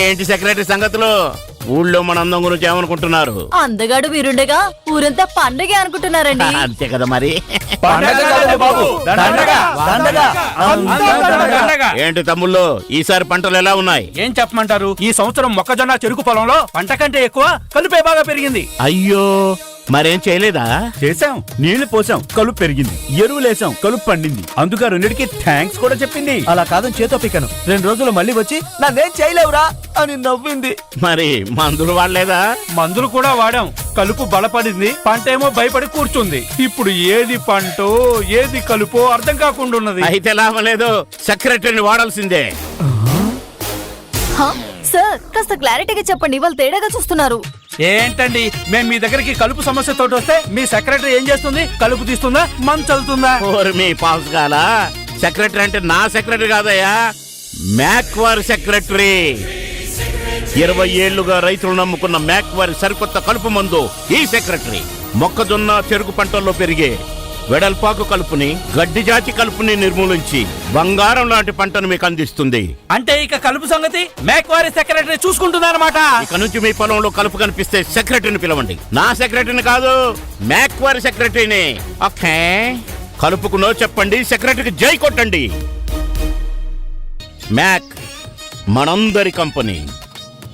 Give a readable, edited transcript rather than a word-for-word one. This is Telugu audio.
ఏంటి సెక్రటరీ సంగతులు? ఊళ్ళో మన అందం గురించి ఏమనుకుంటున్నారు? అందగాడు మీరుండగా ఊరంతా పండగే అనుకుంటున్నారండి. అంతే కదా మరి. ఏంటి తమ్ముళ్ళు, ఈసారి పంటలు ఎలా ఉన్నాయి? ఏం చెప్పమంటారు, ఈ సంవత్సరం మొక్కజొన్న చెరుకు పొలంలో పంట కంటే ఎక్కువ కలుపే బాగా పెరిగింది. అయ్యో, మరేం చేయలేదా? చేసాం, నీళ్లు పోసాం, కలుపు పెరిగింది. ఎరువులేసాం, కలుపు పండింది. అందుకే రెండిటికి థ్యాంక్స్ కూడా చెప్పింది. అలా కాదని చేతో పిక్కను. 2 రోజులు మళ్ళీ వచ్చి నన్నేం చేయలేవురా అని నవ్వింది. మరి మందులు వాడలేదా? మందులు కూడా వాడాం, కలుపు బలపడింది, పంట ఏమో భయపడి కూర్చుంది. ఇప్పుడు ఏది పంటో ఏది కలుపో అర్థం కాకుండా ఉన్నది. అయితే లాభం లేదు, సెక్రటరీని వాడాల్సిందే. సార్ కాస్త క్లారిటీగా చెప్పండి, వాళ్ళు తేడాగా చూస్తున్నారు. ఏంటండి, మేము మీ దగ్గరికి కలుపు సమస్యతో వస్తే మీ సెక్రటరీ ఏం చేస్తుంది? కలుపు తీస్తుందా, మందు చల్లుతుందా? ఓరి మీ పాస్ కాల, సెక్రటరీ అంటే నా సెక్రటరీ కాదయ్యా, మ్యాక్వార్ సెక్రటరీ. 20 ఏళ్లుగా రైతులు నమ్ముకున్న మ్యాక్వార్ సరికొత్త కలుపు మందు ఈ సెక్రటరీ. మొక్కజొన్న చెరుకు పంటల్లో పెరిగే వెడల్పాకు కలుపుని, గడ్డి జాతి కలుపుని నిర్మూలించి బంగారం లాంటి పంటను మీకు అందిస్తుంది. అంటే ఇక కలుపు సంగతి మేక్వారీ సెక్రటరీ చూసుకుంటుందన్నమాట. ఇక నుంచి మీ పొలంలో కలుపు కనిపిస్తే సెక్రటరీని పిలవండి. నా సెక్రటరీని కాదు, మ్యాక్వారీ సెక్రటరీని. ఓకే, కలుపుకు నో చెప్పండి, సెక్రటరీకి జై కొట్టండి. మ్యాక్ మనందరి కంపెనీ.